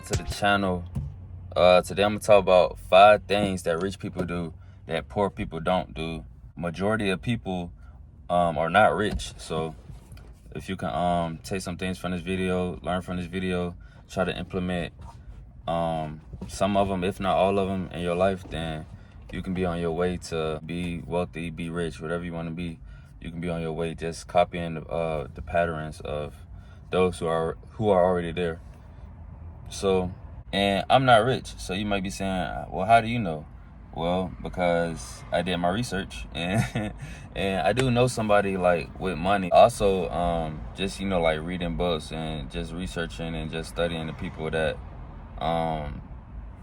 to the channel. Today I'm gonna talk about 5 things that rich people do that poor people don't do. Majority of people are not rich, so if you can take some things from this video, learn from this video, try to implement some of them, if not all of them, in your life, then you can be on your way to be wealthy, be rich, whatever you want to be. You can be on your way just copying the patterns of those who are already there. So, and I'm not rich, so you might be saying, well, how do you know? Well, because I did my research and and I do know somebody like with money. Also, just like reading books and just researching and just studying the people that are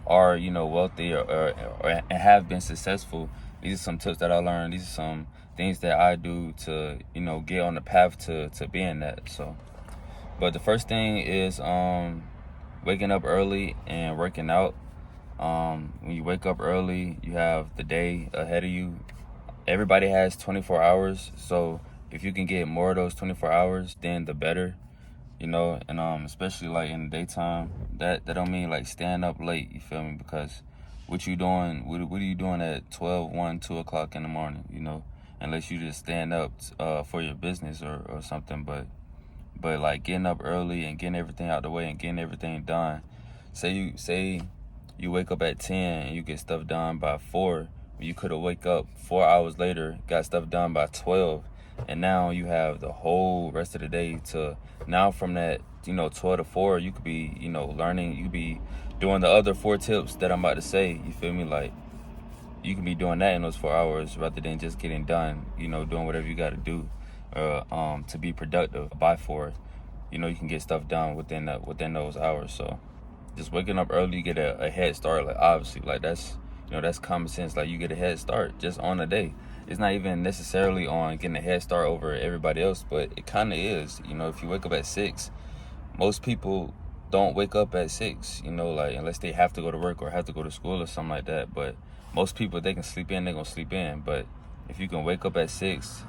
wealthy or have been successful. These are some tips that I learned. These are some things that I do to get on the path to being that. So, but the first thing is waking up early and working out. When you wake up early, you have the day ahead of you. Everybody has 24 hours, so if you can get more of those 24 hours, then the better. And especially like in the daytime, that don't mean like staying up late, you feel me? Because what you doing, what are you doing at 12, 1, 2 o'clock in the morning, unless you just stand up for your business or something. But like getting up early and getting everything out the way and getting everything done. Say you wake up at 10 and you get stuff done by 4. You could have wake up 4 hours later, got stuff done by 12, and now you have the whole rest of the day to. Now from that 12 to 4, you could be learning. You could be doing the other 4 tips that I'm about to say. You feel me? Like you can be doing that in those 4 hours rather than just getting done. Doing whatever you got to do to be productive by 4. You can get stuff done within those hours. So just waking up early, you get a head start. Like obviously, like that's that's common sense. Like you get a head start just on the day. It's not even necessarily on getting a head start over everybody else, but it kind of is. If you wake up at 6, most people don't wake up at 6. Like unless they have to go to work or have to go to school or something like that. But most people, they can sleep in, they're gonna sleep in. But if you can wake up at 6,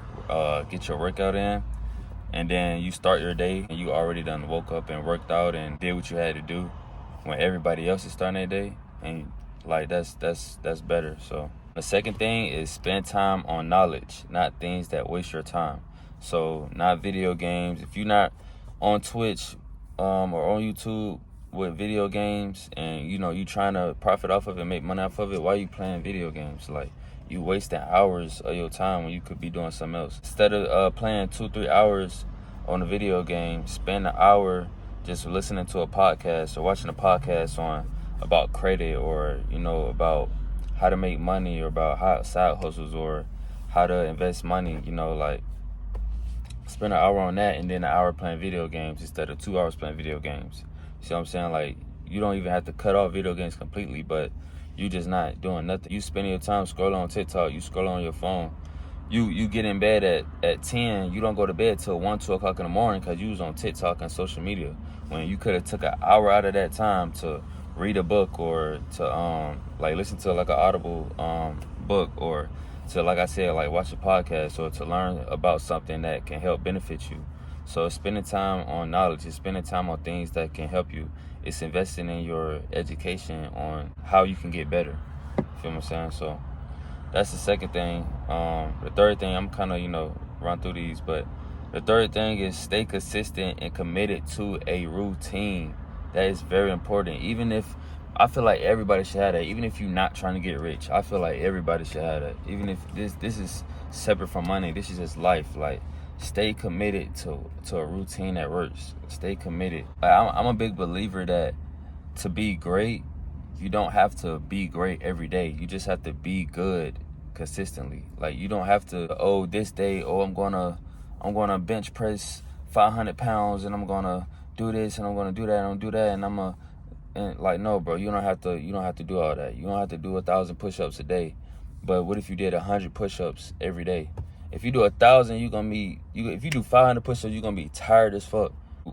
get your workout in, and then you start your day and you already done woke up and worked out and did what you had to do when everybody else is starting their day, and like that's better. So the second thing is spend time on knowledge, not things that waste your time. So not video games. If you're not on Twitch or on YouTube with video games and you trying to profit off of it, make money off of it, why are you playing video games? Like you wasting hours of your time when you could be doing something else. Instead of playing 2-3 hours on a video game, spend an hour just listening to a podcast or watching a podcast about credit or about how to make money or about how side hustles or how to invest money. Like spend an hour on that and then an hour playing video games instead of 2 hours playing video games. You see what I'm saying? Like you don't even have to cut off video games completely, but you just not doing nothing. You spending your time scrolling on TikTok, you scrolling on your phone. You get in bed at 10, you don't go to bed till 1, 2 o'clock in the morning because you was on TikTok and social media. When you could have took an hour out of that time to read a book or to like listen to like an audible book or to, like I said, like watch a podcast or to learn about something that can help benefit you. So spending time on knowledge, it's spending time on things that can help you. It's investing in your education on how you can get better. You feel what I'm saying? So that's the second thing. The third thing, I'm kind of, run through these, but the third thing is stay consistent and committed to a routine. That is very important. Even if, I feel like everybody should have that. Even if you're not trying to get rich, I feel like everybody should have that. Even if this is separate from money, this is just life. Like, stay committed to a routine that works. Stay committed. Like, I'm a big believer that to be great, you don't have to be great every day. You just have to be good consistently. Like you don't have to, this day, I'm gonna bench press 500 pounds and I'm gonna do this and I'm gonna do that and I'm gonna do that and like, no, bro, you don't have to do all that. You don't have to do 1,000 push-ups a day. But what if you did 100 push-ups every day? If you do 1,000, if you do 500 push-ups, you're gonna be tired as fuck.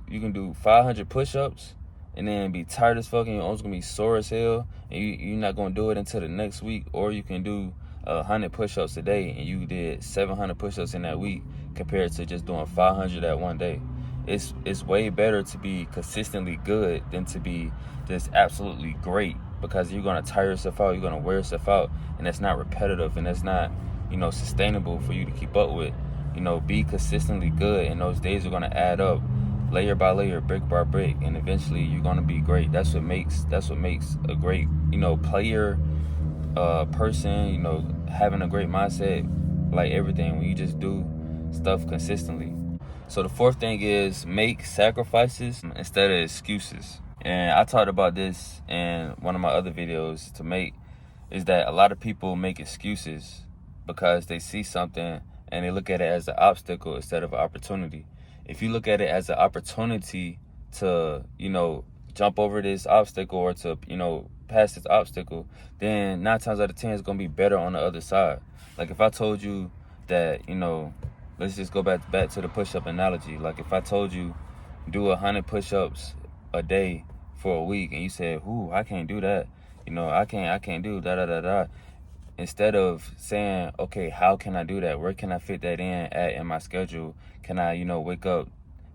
You can do 500 push-ups and then be tired as fuck and your arms gonna be sore as hell and you're not gonna do it until the next week. Or you can do 100 push-ups a day and you did 700 push-ups in that week compared to just doing 500 that one day. it's way better to be consistently good than to be just absolutely great, because you're gonna tire yourself out, you're gonna wear yourself out, and that's not repetitive, and that's not, you know, sustainable for you to keep up with. You know, be consistently good, and those days are gonna add up, layer by layer, brick by brick, and eventually you're gonna be great. That's what makes a great, you know, player, person. You know, having a great mindset, like everything, when you just do stuff consistently. So the fourth thing is make sacrifices instead of excuses. And I talked about this in one of my other videos. Is that a lot of people make excuses because they see something and they look at it as an obstacle instead of an opportunity. If you look at it as an opportunity to, you know, jump over this obstacle, or to, you know, pass this obstacle, then 9 times out of 10 it's gonna be better on the other side. Like if I told you that, you know, let's just go back to the push-up analogy. Like if I told you do 100 push-ups a day for a week, and you said, "Ooh, I can't do that. You know, I can't do da da da da." Instead of saying, "Okay, how can I do that? Where can I fit that in my schedule? Can I, you know, wake up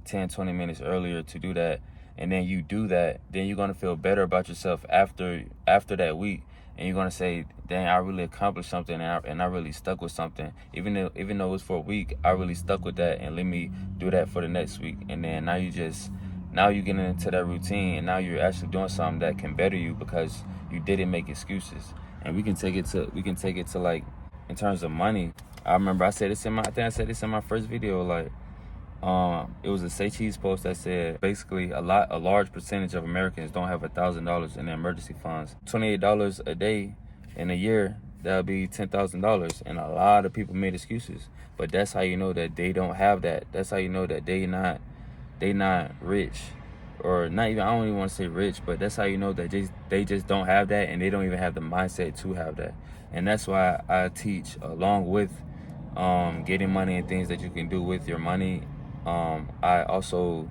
10, 20 minutes earlier to do that?" And then you do that, then you're gonna feel better about yourself after that week, and you're gonna say, "Dang, I really accomplished something, and I really stuck with something. Even though it was for a week, I really stuck with that, and let me do that for the next week." And then now you getting into that routine, and now you're actually doing something that can better you because you didn't make excuses. And we can take it to like, in terms of money. I remember I said this in my first video. Like, it was a Say Cheese post that said basically a large percentage of Americans don't have $1,000 in their emergency funds. $28 a day in a year, that'll be $10,000, and a lot of people made excuses. But that's how you know that they don't have that. That's how you know that they not rich, or not even, I don't even want to say rich, but that's how you know that they just don't have that, and they don't even have the mindset to have that. And that's why I teach, along with getting money and things that you can do with your money, I also,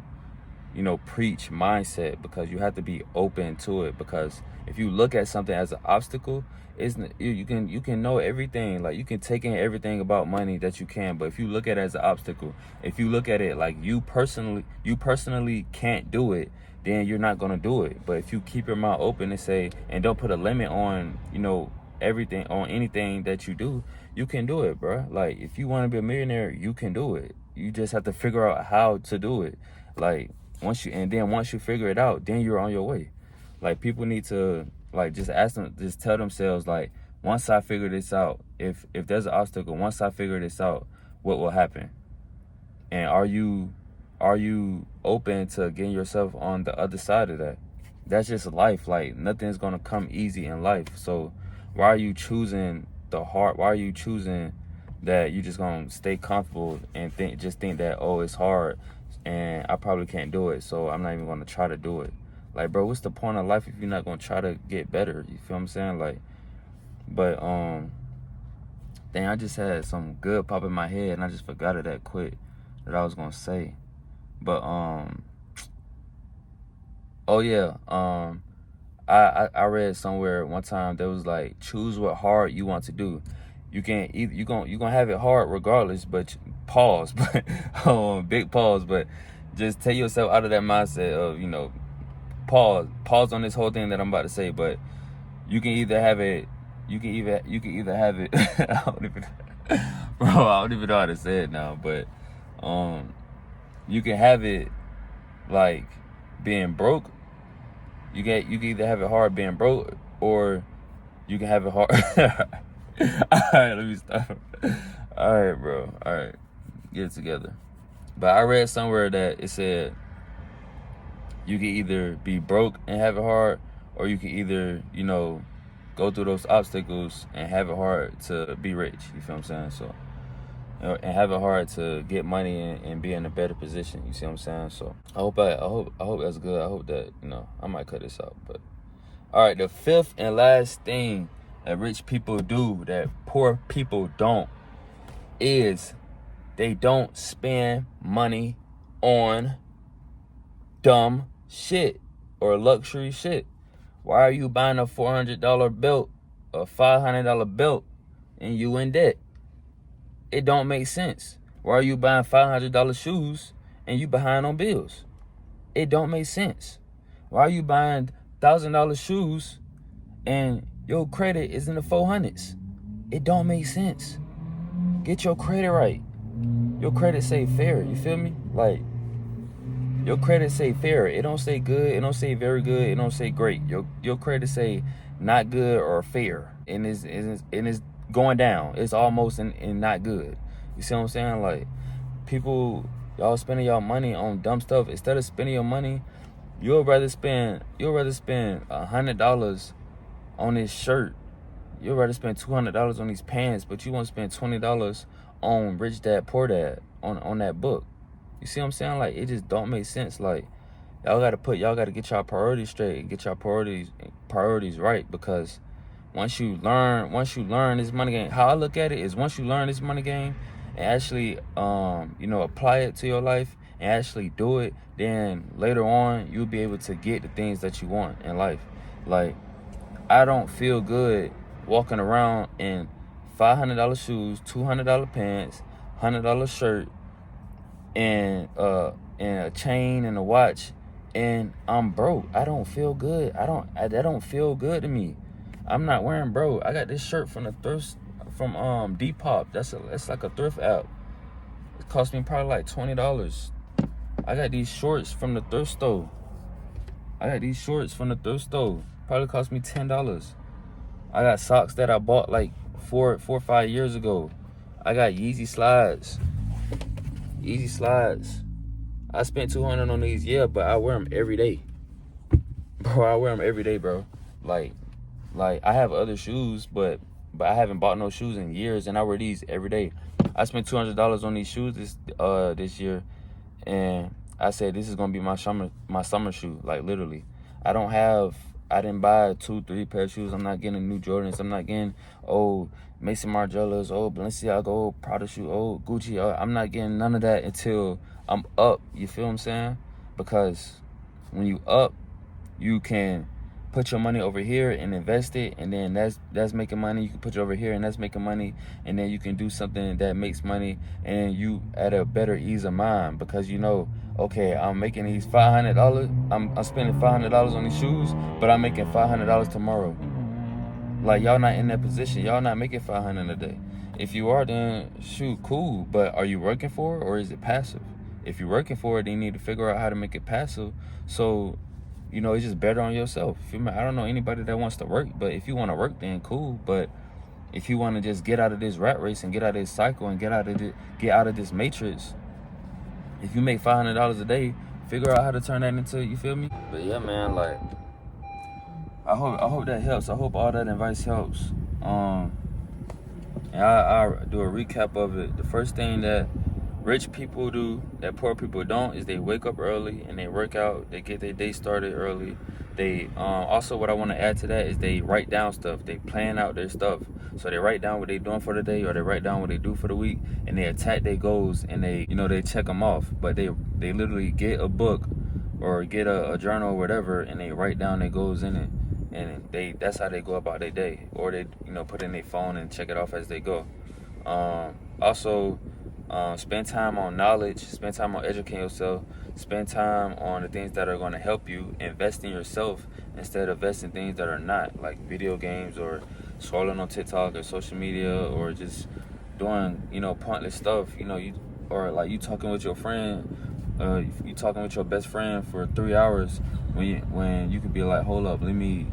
you know, preach mindset, because you have to be open to it. Because if you look at something as an obstacle, you can know everything, like you can take in everything about money that you can, but if you look at it as an obstacle, if you look at it like you personally can't do it, then you're not gonna do it. But if you keep your mind open and say, and don't put a limit on, you know, everything, on anything that you do, you can do it, bro. Like if you want to be a millionaire, you can do it. You just have to figure out how to do it. Like once you figure it out, then you're on your way. Like people need to, like, just tell themselves, like, once I figure this out, if there's an obstacle, once I figure this out, what will happen? And are you open to getting yourself on the other side of that? That's just life. Like nothing's gonna come easy in life. So why are you choosing the hard? Why are you choosing that you just gonna stay comfortable and think that, oh, it's hard and I probably can't do it, so I'm not even gonna try to do it? Like, bro, what's the point of life if you're not gonna try to get better? You feel what I'm saying? Like, but dang, I just had some good pop in my head and I just forgot it that quick that I was gonna say. But oh yeah, I read somewhere one time that was like, choose what hard you want to do. You can't either, you're gonna have it hard regardless, but pause, but big pause, but just take yourself out of that mindset of, you know, pause on this whole thing that I'm about to say. But you can either have it, I don't even know how to say it now, but you can have it like being broke. You can either have it hard being broke, or you can have it hard. Alright, let me stop. Alright, bro. Alright, get it together. But I read somewhere that it said you can either be broke and have it hard, or you can either, you know, go through those obstacles and have it hard to be rich. You feel what I'm saying? So, and have it hard to get money and be in a better position. You see what I'm saying? So I hope that's good. I hope that, you know, I might cut this out. But all right, the fifth and last thing that rich people do that poor people don't is they don't spend money on dumb shit or luxury shit. Why are you buying a $400 belt, a $500 belt, and you in debt? It don't make sense. Why are you buying $500 shoes and you behind on bills. It don't make sense. Why are you buying $1,000 shoes and your credit is in the 400s? It don't make sense. Get your credit right. Your credit say fair, you feel me? Like, your credit say fair. It don't say good, it don't say very good, it don't say great. Your credit say not good or fair. And it's going down. It's almost in not good. You see what I'm saying? Like, people, y'all spending y'all money on dumb stuff. Instead of spending your money, you'll rather spend $100 on this shirt. You'll rather spend $200 on these pants, but you won't spend $20 on Rich Dad Poor Dad on that book. You see what I'm saying? Like, it just don't make sense. Like, y'all gotta get y'all priorities straight and get y'all priorities right, because once you learn this money game, how I look at it is, once you learn this money game and actually apply it to your life and actually do it, then later on you'll be able to get the things that you want in life. Like, I don't feel good walking around in $500 shoes, $200 pants, $100 shirt, and a chain and a watch, and I'm broke. I don't feel good. That don't feel good to me. I'm not wearing broke. I got this shirt from Depop. That's like a thrift app. It cost me probably like $20. I got these shorts from the thrift store. Probably cost me $10. I got socks that I bought like 4 or 5 years ago. I got Yeezy slides. I spent $200 on these, yeah, but I wear them every day. Bro. Like I have other shoes, but I haven't bought no shoes in years, and I wear these every day. I spent $200 on these shoes this year, and I said this is gonna be my summer shoe. Like, literally, I didn't buy 2-3 pair of shoes. I'm not getting new Jordans. I'm not getting Mason Margielas, Balenciaga, Prada shoe, Gucci. I'm not getting none of that until I'm up. You feel what I'm saying? Because when you up, you can put your money over here and invest it, and then that's making money. You can put it over here, and that's making money, and then you can do something that makes money, and you at a better ease of mind, because okay, I'm making these $500. I'm spending $500 on these shoes, but I'm making $500 tomorrow. Like, y'all not in that position. Y'all not making $500 a day. If you are, then shoot, cool. But are you working for it, or is it passive? If you're working for it, then you need to figure out how to make it passive. So, it's just better on yourself. I don't know anybody that wants to work, but if you want to work, then cool. But if you want to just get out of this rat race and get out of this cycle and get out of this matrix, if you make $500 a day, figure out how to turn that into, you feel me? But yeah, man, like, I hope that helps. I hope all that advice helps. And I'll do a recap of it. The first thing that rich people do that poor people don't is they wake up early and they work out. They get their day started early. They also, what I want to add to that is they write down stuff. They plan out their stuff. So they write down what they're doing for the day, or they write down what they do for the week, and they attack their goals, and they check them off. But they literally get a book or get a journal or whatever, and they write down their goals in it. And that's how they go about their day. Or they put in their phone and check it off as they go. Also, spend time on knowledge, spend time on educating yourself, spend time on the things that are going to help you. Invest in yourself instead of investing in things that are not, like video games or scrolling on TikTok or social media, or just doing pointless stuff. You talking with your friend, you talking with your best friend for 3 hours when you could be like, hold up, let me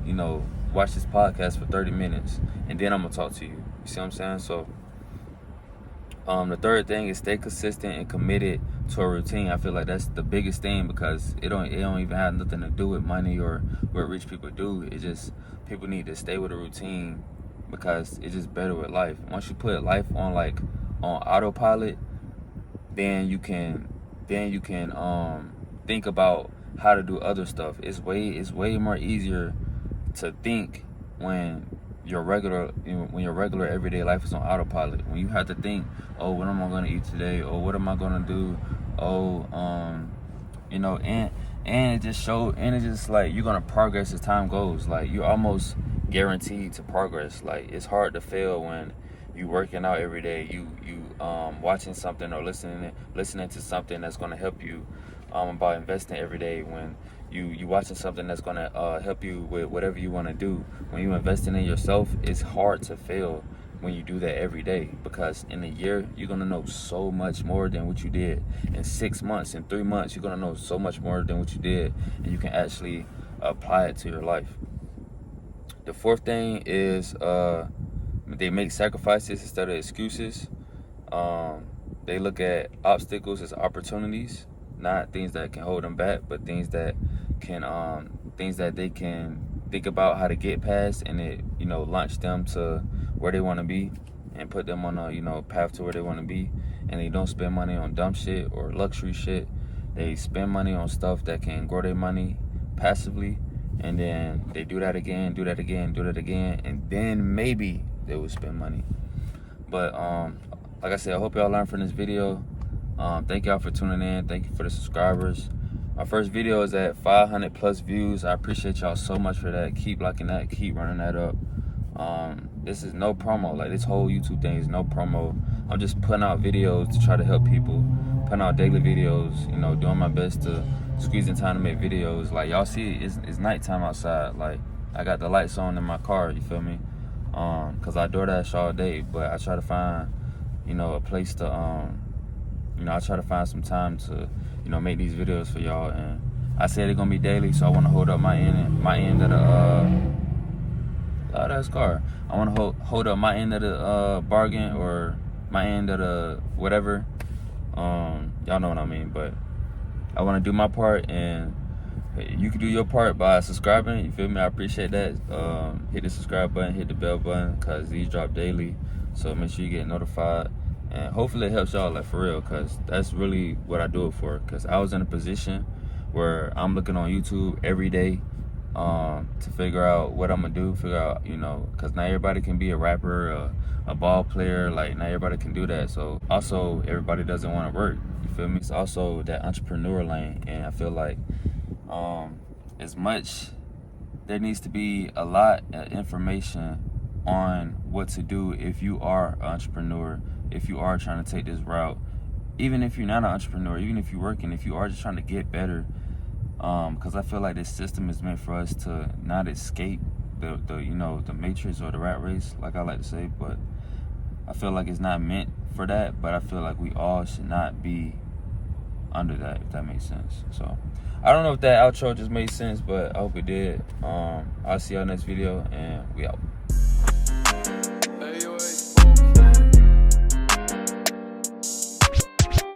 watch this podcast for 30 minutes and then I'm gonna talk to you. You see what I'm saying? So the third thing is stay consistent and committed to a routine. I feel like that's the biggest thing, because it don't even have nothing to do with money or what rich people do. It just, people need to stay with a routine, because it's just better with life. Once you put life on autopilot, then you can think about how to do other stuff. It's way more easier to think when your regular everyday life is on autopilot. When you have to think, what am I going to eat today? Or what am I going to do? And it just like you're going to progress as time goes. Like, you're almost guaranteed to progress. Like, it's hard to fail when you working out every day, you watching something or listening to something that's going to help you about investing every day. When you watching something that's going to help you with whatever you want to do. When you investing in yourself, it's hard to fail when you do that every day, because in a year you're gonna know so much more than what you did. In 6 months, in 3 months, you're gonna know so much more than what you did, and you can actually apply it to your life. The fourth thing is they make sacrifices instead of excuses. They look at obstacles as opportunities, not things that can hold them back, but things that they can think about how to get past, and it launch them to where they want to be and put them on a path to where they want to be. And they don't spend money on dumb shit or luxury shit. They spend money on stuff that can grow their money passively, and then they do that again, and then maybe they will spend money. But like I said, I hope y'all learned from this video. Thank y'all for tuning in. Thank you for the subscribers. My first video is at 500 plus views. I appreciate y'all so much for that. Keep liking that, keep running that up. This is no promo. Like, this whole YouTube thing is no promo. I'm just putting out videos to try to help people, putting out daily videos, doing my best to squeeze in time to make videos. Like, y'all see, it's nighttime outside. Like, I got the lights on in my car, you feel me? Cause I DoorDash all day, but I try to find, a place to, I try to find some time to, make these videos for y'all. And I said they're gonna be daily, so I want to hold up my end of the, oh, that's car. I want to hold up my end of the bargain, or my end of the whatever. Y'all know what I mean. But I want to do my part, and you can do your part by subscribing. You feel me? I appreciate that. Hit the subscribe button, hit the bell button, cause these drop daily. So make sure you get notified, and hopefully it helps y'all, like, for real, cause that's really what I do it for. Cause I was in a position where I'm looking on YouTube every day to figure out what I'm gonna do, because not everybody can be a rapper, a ball player. Like, not everybody can do that. So also, everybody doesn't want to work, you feel me? It's also that entrepreneur lane, and I feel like as much, there needs to be a lot of information on what to do if you are an entrepreneur, if you are trying to take this route, even if you're not an entrepreneur, even if you're working, if you are just trying to get better. Because I feel like this system is meant for us to not escape the matrix or the rat race, like I like to say. But I feel like it's not meant for that. But I feel like we all should not be under that, if that makes sense. So I don't know if that outro just made sense, but I hope it did. I'll see y'all next video, and we out.